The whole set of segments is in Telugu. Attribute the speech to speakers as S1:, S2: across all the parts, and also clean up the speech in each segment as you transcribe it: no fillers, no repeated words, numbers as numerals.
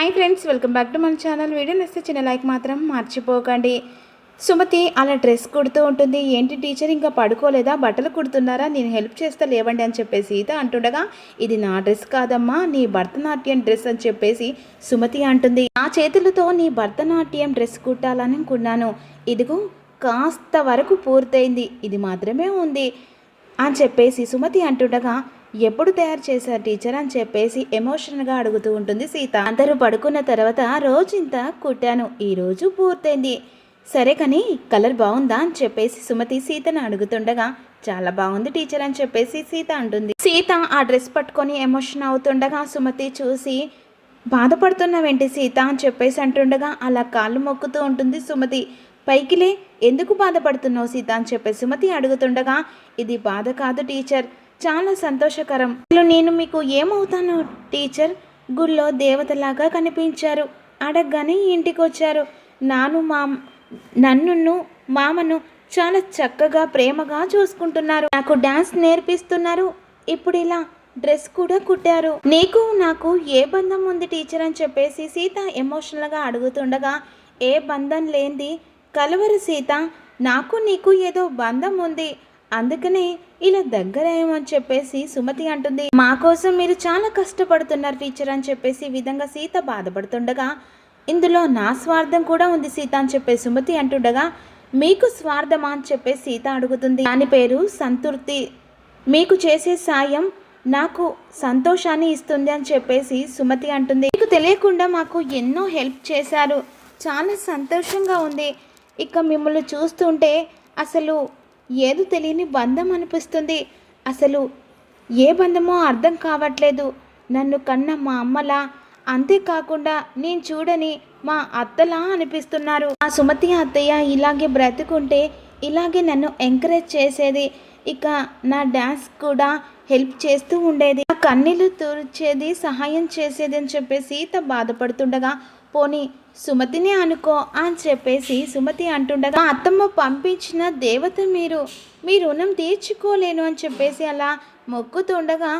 S1: Hi friends, welcome back to మన ఛానల్. వీడియో నచ్చితే చిన్న లైక్ మాత్రం మర్చిపోకండి. సుమతి అలా డ్రెస్ కుడుతూ ఉంటుంది. ఏంటి టీచర్ ఇంకా పడుకోలేదా, బట్టలు కుడుతున్నారా, నేను హెల్ప్ చేస్తా లేవండి అని చెప్పేసి సీత అంటుండగా, ఇది నా డ్రెస్ కాదమ్మా, నీ భరతనాట్యం డ్రెస్ అని చెప్పేసి సుమతి అంటుంది. నా చేతులతో నీ భరతనాట్యం డ్రెస్ కుట్టాలని అనుకున్నాను, ఇదిగో కాస్త వరకు పూర్తయింది, ఇది మాత్రమే ఉంది అని చెప్పేసి సుమతి అంటుండగా, ఎప్పుడు తయారు చేశారు టీచర్ అని చెప్పేసి ఎమోషనల్గా అడుగుతూ ఉంటుంది సీత. అందరూ పడుకున్న తర్వాత రోజంతా కుట్టాను, ఈరోజు పూర్తయింది. సరే కానీ కలర్ బాగుందా అని చెప్పేసి సుమతి సీతను అడుగుతుండగా, చాలా బాగుంది టీచర్ అని చెప్పేసి సీత అంటుంది. సీత ఆ డ్రెస్ పట్టుకొని ఎమోషన్ అవుతుండగా సుమతి చూసి, బాధపడుతున్నావేంటి సీత అని చెప్పేసి అంటుండగా అలా కాళ్ళు మొక్కుతూ ఉంటుంది సుమతి. పైకిలే, ఎందుకు బాధపడుతున్నావు సీత అని చెప్పేసి సుమతి అడుగుతుండగా, ఇది బాధ కాదు టీచర్, చాలా సంతోషకరం. నేను మీకు ఏమవుతాను టీచర్, గుళ్ళో దేవతలాగా కనిపించారు, అడగగానే ఇంటికి వచ్చారు, నన్ను మామను చాలా చక్కగా ప్రేమగా చూసుకుంటున్నారు, నాకు డాన్స్ నేర్పిస్తున్నారు, ఇప్పుడు ఇలా డ్రెస్ కూడా కుట్టారు, నీకు నాకు ఏ బంధం ఉంది టీచర్ అని చెప్పేసి సీత ఎమోషనల్గా అడుగుతుండగా, ఏ బంధం లేనిది కలవరు సీత, నాకు నీకు ఏదో బంధం ఉంది, అందుకనే ఇలా దగ్గర ఏమని చెప్పేసి సుమతి అంటుంది. మా కోసం మీరు చాలా కష్టపడుతున్నారు టీచర్ అని చెప్పేసి ఈ విధంగా సీత బాధపడుతుండగా, ఇందులో నా స్వార్థం కూడా ఉంది సీత అని చెప్పేసి సుమతి అంటుండగా, మీకు స్వార్థమా అని చెప్పేసి సీత అడుగుతుంది. దాని పేరు సంతృప్తి, మీకు చేసే సాయం నాకు సంతోషాన్ని ఇస్తుంది అని చెప్పేసి సుమతి అంటుంది. మీకు తెలియకుండా మాకు ఎన్నో హెల్ప్ చేశారు, చాలా సంతోషంగా ఉంది, ఇక మిమ్మల్ని చూస్తుంటే అసలు ఏదో తెలియని బంధం అనిపిస్తుంది, అసలు ఏ బంధమో అర్థం కావట్లేదు, నన్ను కన్న మా అమ్మలా, అంతేకాకుండా నేను చూడని మా అత్తలా అనిపిస్తున్నారు. ఆ సుమతి అత్తయ్య ఇలాగే బ్రతుకుంటే ఇలాగే నన్ను ఎంకరేజ్ చేసేది, ఇక నా డ్యాన్స్ కూడా హెల్ప్ చేస్తూ ఉండేది, నా కన్నీళ్ళు తుడిచేది, సహాయం చేసేది అని చెప్పేసి సీత బాధపడుతుండగా, పోనీ సుమతిని అనుకో అని చెప్పేసి సుమతి అంటుండగా, మా అత్తమ్మ పంపించిన దేవత మీరు, మీ రుణం తీర్చుకోలేను అని చెప్పేసి అలా మొక్కుతుండగా,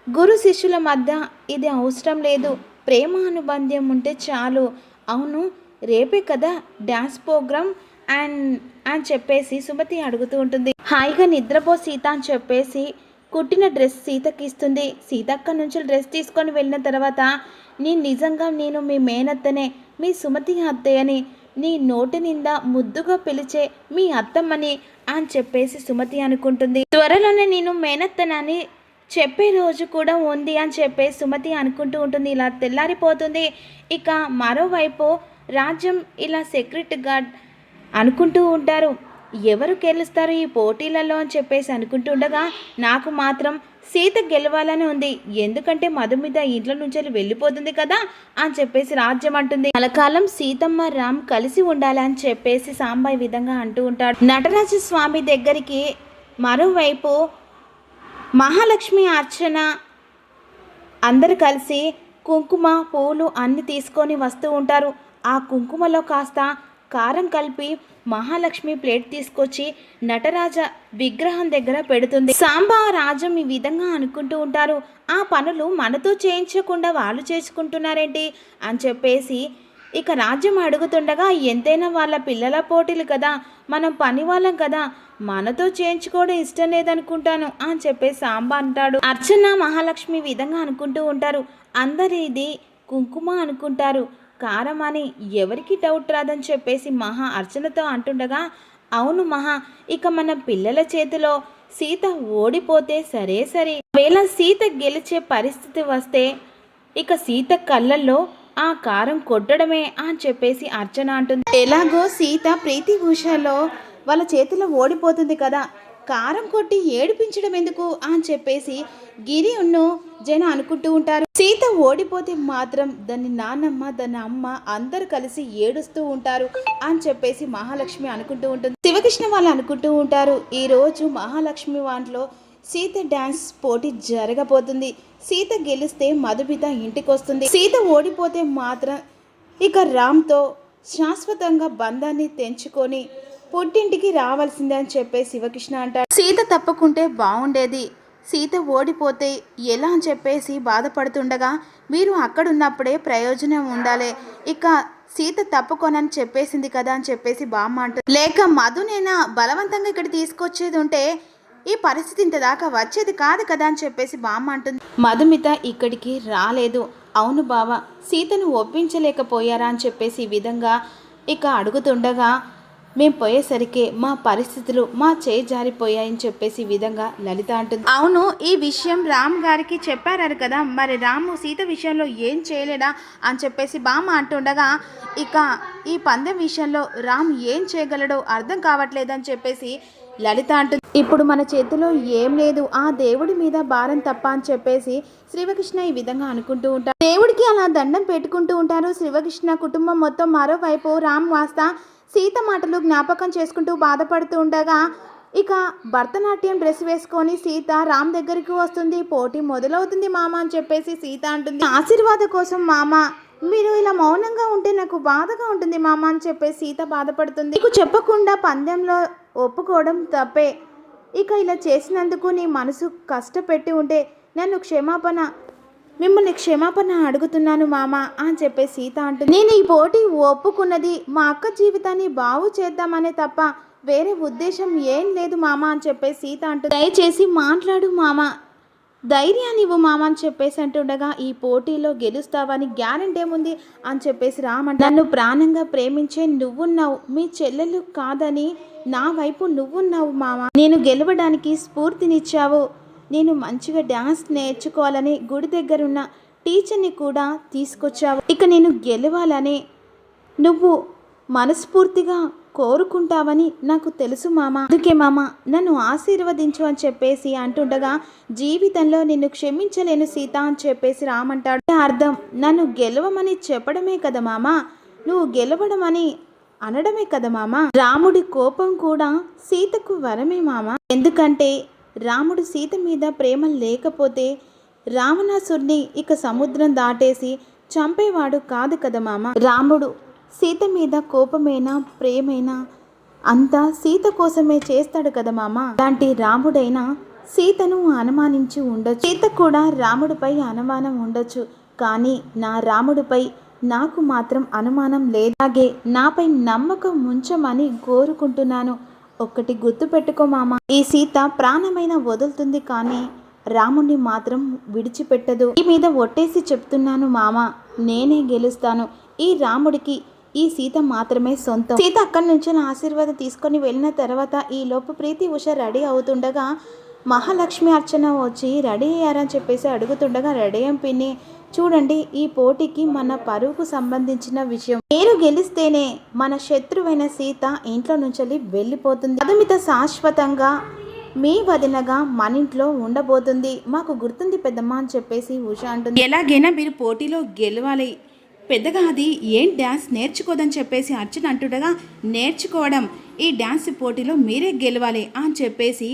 S1: గురు శిష్యుల మధ్య ఇది అవసరం లేదు, ప్రేమ అనుబంధం ఉంటే చాలు, అవును రేపే కదా డ్యాన్స్ ప్రోగ్రామ్ అని చెప్పేసి సుమతి అడుగుతూ ఉంటుంది. హాయిగా నిద్రపో సీత అని చెప్పేసి కుట్టిన డ్రెస్ సీతకి ఇస్తుంది. సీతక్క నుంచి డ్రెస్ తీసుకొని వెళ్ళిన తర్వాత, నేను మీ మేనత్తనే, మీ సుమతి అత్తయ్యని, నీ నోటి నిండా ముద్దుగా పిలిచే మీ అత్తమ్మని అని చెప్పేసి సుమతి అనుకుంటుంది. త్వరలోనే నేను మేనత్తనని చెప్పే రోజు కూడా ఉంది అని చెప్పేసి సుమతి అనుకుంటూ ఉంటుంది. ఇలా తెల్లారిపోతుంది. ఇక మరోవైపు రాజ్యం ఇలా సెక్యూరిటీ గార్డ్ అనుకుంటూ ఉంటారు, ఎవరు గెలుస్తారు ఈ పోటీలలో అని చెప్పేసి అనుకుంటుండగా, నాకు మాత్రం సీత గెలవాలని ఉంది, ఎందుకంటే మధు మీద ఇంట్లో నుంచి వెళ్ళిపోతుంది కదా అని చెప్పేసి రాజ్యం అంటుంది. కలకాలం సీతమ్మ రామ్ కలిసి ఉండాలని చెప్పేసి సాంబా ఈ విధంగా అంటూ ఉంటాడు. నటరాజ స్వామి దగ్గరికి మరోవైపు మహాలక్ష్మి, అర్చన అందరు కలిసి కుంకుమ పూలు అన్ని తీసుకొని వస్తూ ఉంటారు. ఆ కుంకుమలో కాస్త కారం కలిపి మహాలక్ష్మి ప్లేట్ తీసుకొచ్చి నటరాజ విగ్రహం దగ్గర పెడుతుంది. సాంబా, రాజం ఈ విధంగా అనుకుంటూ ఉంటారు, ఆ పనులు మనతో చేయించకుండా వాళ్ళు చేసుకుంటున్నారేంటి అని చెప్పేసి ఇక రాజ్యం అడుగుతుండగా, ఎంతైనా వాళ్ళ పిల్లల పోటీలు కదా, మనం పని వాళ్ళం కదా, మనతో చేయించుకోవడం ఇష్టం లేదనుకుంటాను అని చెప్పేసి సాంబా అంటాడు. అర్చన, మహాలక్ష్మి విధంగా అనుకుంటూ ఉంటారు. అందరు ఇది కుంకుమ అనుకుంటారు, కారం అని ఎవరికి డౌట్ రాదని చెప్పేసి మహా అర్చనతో అంటుండగా, అవును మహా, ఇక మన పిల్లల చేతిలో సీత ఓడిపోతే సరే, ఒకవేళ సీత గెలిచే పరిస్థితి వస్తే ఇక సీత కళ్ళల్లో ఆ కారం కొట్టడమే అని చెప్పేసి అర్చన అంటుంది. ఎలాగో సీత ప్రీతి ఉషలో వాళ్ళ చేతిలో ఓడిపోతుంది కదా, కారం కొట్టి ఏడిపించడం ఎందుకు అని చెప్పేసి గిరి జన అనుకుంటూ ఉంటారు. సీత ఓడిపోతే మాత్రం దాని నాన్నమ్మ, దాని అమ్మ అందరు కలిసి ఏడుస్తూ ఉంటారు అని చెప్పేసి మహాలక్ష్మి అనుకుంటూ ఉంటుంది. శివకృష్ణ వాళ్ళు అనుకుంటూ ఉంటారు, ఈరోజు మహాలక్ష్మి వాంట్లో సీత డ్యాన్స్ పోటీ జరగబోతుంది, సీత గెలిస్తే మధుమిత ఇంటికి వస్తుంది, సీత ఓడిపోతే మాత్రం ఇక రామ్తో శాశ్వతంగా బంధాన్ని తెంచుకొని పుట్టింటికి రావాల్సిందే అని చెప్పేసి శివకృష్ణ అంటాడు. సీత తప్పకుంటే బాగుండేది, సీత ఓడిపోతే ఎలా అని చెప్పేసి బాధపడుతుండగా మీరు అక్కడున్నప్పుడే ప్రయోజనం ఉండాలి, ఇక సీత తప్పుకోనని చెప్పేసింది కదా అని చెప్పేసి బామ్మ అంటుంది. లేక మధునైనా బలవంతంగా ఇక్కడ తీసుకొచ్చేది ఉంటే ఈ పరిస్థితి ఇంత దాకా వచ్చేది కాదు కదా అని చెప్పేసి బామ్మ అంటుంది. మధుమిత ఇక్కడికి రాలేదు. అవును బావ, సీతను ఒప్పించలేకపోయారా అని చెప్పేసి ఈ విధంగా ఇక అడుగుతుండగా మేము పోయేసరికి మా పరిస్థితులు మా చేయి జారిపోయాయని చెప్పేసి ఈ విధంగా లలిత అంటుంది. అవును, ఈ విషయం రామ్ గారికి చెప్పారు కదా, మరి రాము సీత విషయంలో ఏం చేయలేడా అని చెప్పేసి బామ్మ అంటుండగా ఇక ఈ పందెం విషయంలో రామ్ ఏం చేయగలడో అర్థం కావట్లేదని చెప్పేసి లలిత అంటుంది. ఇప్పుడు మన చేతిలో ఏం లేదు, ఆ దేవుడి మీద భారం తప్ప అని చెప్పేసి శ్రీవకృష్ణ ఈ విధంగా అనుకుంటూ ఉంటారు. దేవుడికి అలా దండం పెట్టుకుంటూ ఉంటారు. శ్రీవకృష్ణ కుటుంబం మొత్తం మరోవైపు రామ్ వాస్తా సీత మాటలు జ్ఞాపకం చేసుకుంటూ బాధపడుతూ ఉండగా ఇక భరతనాట్యం డ్రెస్ వేసుకొని సీత రామ్ దగ్గరికి వస్తుంది. పోటీ మొదలవుతుంది మామ అని చెప్పేసి సీత అంటుంది. ఆశీర్వాద కోసం మామ, మీరు ఇలా మౌనంగా ఉంటే నాకు బాధగా ఉంటుంది మామ అని చెప్పేసి సీత బాధపడుతుంది. నీకు చెప్పకుండా పందెంలో ఒప్పుకోవడం తప్పే, ఇక ఇలా చేసినందుకు నీ మనసు కష్టపెట్టి ఉంటే మిమ్మల్ని క్షమాపణ అడుగుతున్నాను మామ అని చెప్పేసి సీత అంటుంది. నేను ఈ పోటీ ఒప్పుకున్నది మా అక్క జీవితాన్ని బాగు చేద్దామనే తప్ప వేరే ఉద్దేశం ఏం లేదు మామ అని చెప్పేసి సీత అంటుంది. దయచేసి మాట్లాడు మామ, ధైర్యాన్ని ఇవ్వు మామ అని చెప్పేసి అంటుండగా ఈ పోటీలో గెలుస్తావని గ్యారెంటీ ఏముంది అని చెప్పేసి రామంట. నన్ను ప్రాణంగా ప్రేమించే నువ్వున్నావు, మీ చెల్లెలు కాదని నా వైపు నువ్వున్నావు మామ. నేను గెలవడానికి స్ఫూర్తినిచ్చావు. నేను మంచిగా డ్యాన్స్ నేర్చుకోవాలని గుడి దగ్గరున్న టీచర్ని కూడా తీసుకొచ్చావు. ఇక నేను గెలవాలని నువ్వు మనస్ఫూర్తిగా కోరుకుంటావని నాకు తెలుసు మామ. అందుకే మామ నన్ను ఆశీర్వదించు అని చెప్పేసి అంటుండగా జీవితంలో నిన్ను క్షమించలేను సీత అని చెప్పేసి రామంటాడు. అర్థం నన్ను గెలవమని చెప్పడమే కదా మామ, నువ్వు గెలవడమని అనడమే కదా మామ. రాముడి కోపం కూడా సీతకు వరమే మామ. ఎందుకంటే రాముడు సీత మీద ప్రేమ లేకపోతే రావణాసురుని ఇక సముద్రం దాటేసి చంపేవాడు కాదు కదా మామ. రాముడు సీత మీద కోపమైనా ప్రేమైనా అంతా సీత కోసమే చేస్తాడు కదా మామ. అలాంటి రాముడైనా సీతను అనుమానించి ఉండొచ్చు, సీత కూడా రాముడిపై అనుమానం ఉండొచ్చు, కానీ నా రాముడిపై నాకు మాత్రం అనుమానం లేదు. అలాగే నాపై నమ్మకం ఉంచమని కోరుకుంటున్నాను. ఒక్కటి గుర్తు పెట్టుకో మామ, ఈ సీత ప్రాణమైన వదులుతుంది కానీ రాముణ్ణి మాత్రం విడిచిపెట్టదు. ఈ మీద ఒట్టేసి చెప్తున్నాను మామ, నేనే గెలుస్తాను. ఈ రాముడికి ఈ సీత మాత్రమే సొంతం. సీత అక్కడి నుంచి నా ఆశీర్వాదం తీసుకొని వెళ్ళిన తర్వాత ఈ లోపు ప్రీతి ఉష రెడీ అవుతుండగా మహాలక్ష్మి అర్చన వచ్చి రెడీ అయ్యారని చెప్పేసి అడుగుతుండగా రెడీ అయ్యాం పిన్ని, చూడండి ఈ పోటీకి మన పరువుకు సంబంధించిన విషయం, మీరు గెలిస్తేనే మన శత్రువైన సీత ఇంట్లో నుంచి వెళ్ళిపోతుంది. మధుమిత శాశ్వతంగా మీ వదినగా మన ఇంట్లో ఉండబోతుంది, మాకు గుర్తుంది పెద్దమ్మ అని చెప్పేసి ఉష అంటుంది. ఎలాగైనా మీరు పోటీలో గెలవాలి, పెద్దగా అది ఏం డ్యాన్స్ నేర్చుకోదని చెప్పేసి అర్చన అంటుండగా నేర్చుకోవడం, ఈ డ్యాన్స్ పోటీలో మీరే గెలవాలి అని చెప్పేసి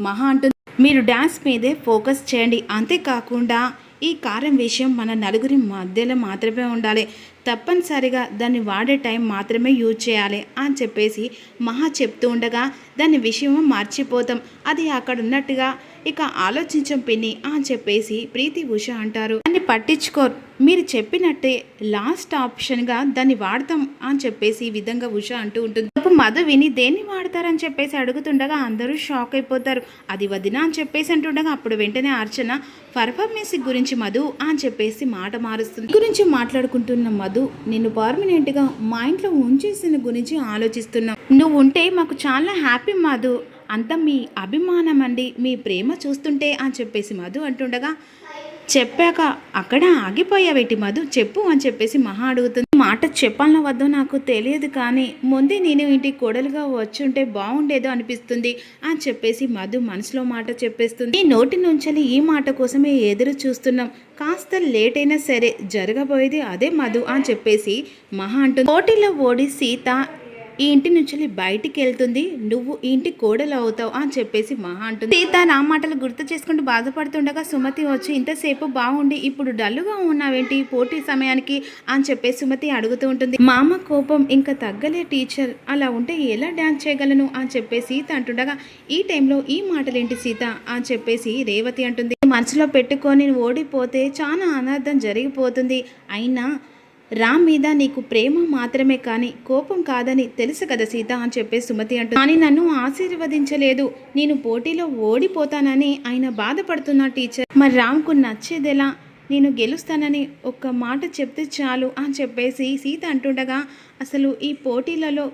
S1: మహా అంటుంది. మీరు డ్యాన్స్ మీదే ఫోకస్ చేయండి, అంతేకాకుండా ఈ కారం విషయం మన నలుగురి మధ్యలో మాత్రమే ఉండాలి, తప్పనిసరిగా దాన్ని వాడే టైం మాత్రమే యూజ్ చేయాలి అని చెప్పేసి మహా చెప్తూ ఉండగా దాని విషయం మర్చిపోతాం, అది అక్కడ ఉన్నట్టుగా ఇక ఆలోచించం పిన్ని అని చెప్పేసి ప్రీతి ఉష అంటారు. దాన్ని పట్టించుకోరు, మీరు చెప్పినట్టే లాస్ట్ ఆప్షన్గా దాన్ని వాడతాం అని చెప్పేసి ఈ విధంగా ఉష అంటూ ఉంటుంది. ఇప్పుడు మధు విని దేన్ని వాడతారని చెప్పేసి అడుగుతుండగా అందరూ షాక్ అయిపోతారు. అది వదిన అని చెప్పేసి అంటుండగా అప్పుడు వెంటనే అర్చన పర్ఫార్మెన్స్ గురించి మధు అని చెప్పేసి మాట మారుస్తుంది. గురించి మాట్లాడుకుంటున్న మధు, నిన్ను పర్మనెంట్గా మా ఇంట్లో ఉంచేసిన గురించి ఆలోచిస్తున్నాం, నువ్వు ఉంటే మాకు చాలా హ్యాపీ మధు, అంతా మీ అభిమానం అండి, మీ ప్రేమ చూస్తుంటే అని చెప్పేసి మధు అంటుండగా చెప్పాక అక్కడ ఆగిపోయావేటి మధు, చెప్పు అని చెప్పేసి మహా అడుగుతుంది. మాట చెప్పాలనో వద్దో నాకు తెలియదు, కానీ ముందే నేను ఇంటికి కోడలుగా వచ్చుంటే బాగుండేదో అనిపిస్తుంది అని చెప్పేసి మధు మనసులో మాట చెప్పేస్తుంది. ఈ నోటి నుంచి ఈ మాట కోసమే ఎదురు చూస్తున్నాం, కాస్త లేట్ అయినా సరే జరగబోయేది అదే మధు అని చెప్పేసి మహా అంటుంది. పోటీలో ఓడి సీత
S2: ఈ ఇంటి నుంచి బయటికి వెళ్తుంది, నువ్వు ఈ ఇంటి కోడలు అవుతావు అని చెప్పేసి మహా అంటుంది. సీత నా మాటలు గుర్తు చేసుకుంటూ బాధపడుతుండగా సుమతి వచ్చి ఇంతసేపు బాగుండి ఇప్పుడు డల్లుగా ఉన్నావేంటి పోటీ సమయానికి అని చెప్పేసి సుమతి అడుగుతూ ఉంటుంది. మామ కోపం ఇంకా తగ్గలే టీచర్, అలా ఉంటే ఎలా డాన్స్ చేయగలను అని చెప్పేసి సీత అంటుండగా ఈ టైంలో ఈ మాటలేంటి సీత అని చెప్పేసి రేవతి అంటుంది. మనసులో పెట్టుకొని ఓడిపోతే చాలా అనర్థం జరిగిపోతుంది. అయినా రామ్ మీద నీకు ప్రేమ మాత్రమే కానీ కోపం కాదని తెలుసు కదా సీత అని చెప్పేసి సుమతి అంటుంది. కానీ నన్ను ఆశీర్వదించలేదు, నేను పోటీలో ఓడిపోతానని ఆయన బాధపడుతున్నా టీచర్. మరి రామ్కు నచ్చేదెలా, నేను గెలుస్తానని ఒక్క మాట చెప్తే చాలు అని చెప్పేసి సీత అంటుండగా అసలు ఈ పోటీలలో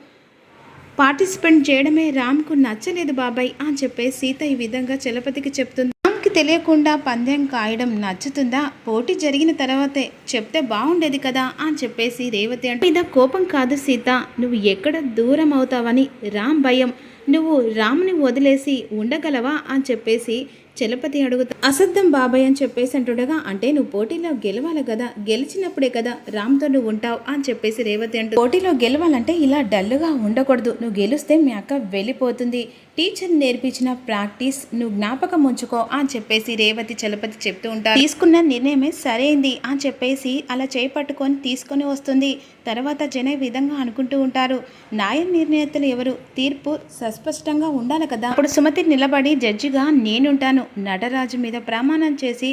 S2: పార్టిసిపేట్ చేయడమే రామ్కు నచ్చలేదు బాబాయ్ అని చెప్పేసి సీత ఈ విధంగా చలపతికి చెప్తుంది. రామ్కి తెలియకుండా పందెం కాయడం నచ్చుతుందా, పోటీ జరిగిన తర్వాతే చెప్తే బాగుండేది కదా అని చెప్పేసి రేవతి అంటే మీద కోపం కాదు సీత, నువ్వు ఎక్కడ దూరం అవుతావని రామ్ భయం, నువ్వు రామ్ని వదిలేసి ఉండగలవా అని చెప్పేసి చలపతి అడుగుతా. అసద్దం బాబాయ్ అని చెప్పేసి అంటుండగా అంటే నువ్వు పోటీలో గెలవాలి కదా, గెలిచినప్పుడే కదా రామ్తో నువ్వు ఉంటావు అని చెప్పేసి రేవతి అంటూ పోటీలో గెలవాలంటే ఇలా డల్లుగా ఉండకూడదు, నువ్వు గెలిస్తే మీ అక్క వెళ్ళిపోతుంది, టీచర్ నేర్పించిన ప్రాక్టీస్ నువ్వు జ్ఞాపకం ఉంచుకో అని చెప్పేసి రేవతి చలపతి చెప్తూ ఉంటారు. తీసుకున్న నిర్ణయమే సరైంది అని చెప్పేసి అలా చేపట్టుకొని తీసుకొని వస్తుంది. తర్వాత జన విధంగా అనుకుంటూ ఉంటారు, న్యాయ నిర్ణేతలు ఎవరు, తీర్పు సస్పష్టంగా ఉండాలి కదా. అప్పుడు సుమతి నిలబడి జడ్జిగా నేనుంటాను, నటరాజు మీద ప్రమాణం చేసి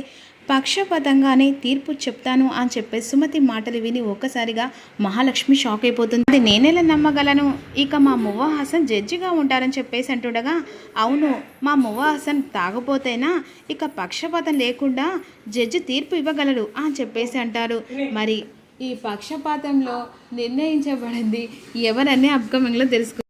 S2: పక్షపాతంగానే తీర్పు చెప్తాను అని చెప్పేసి సుమతి మాటలు విని ఒక్కసారిగా మహాలక్ష్మి షాక్ అయిపోతుంది. అది నేనెలా నమ్మగలను, ఇక మా మువ్వ హాసన్ జడ్జిగా ఉంటారని చెప్పేసి అంటుండగా అవును మా మువ్వ హాసన్ తాగపోతేనా ఇక పక్షపాతం లేకుండా జడ్జి తీర్పు ఇవ్వగలరు అని చెప్పేసి అంటారు. మరి ఈ పక్షపాతంలో నిర్ణయించబడింది ఎవరనే అప్కమింగ్లో తెలుసుకో.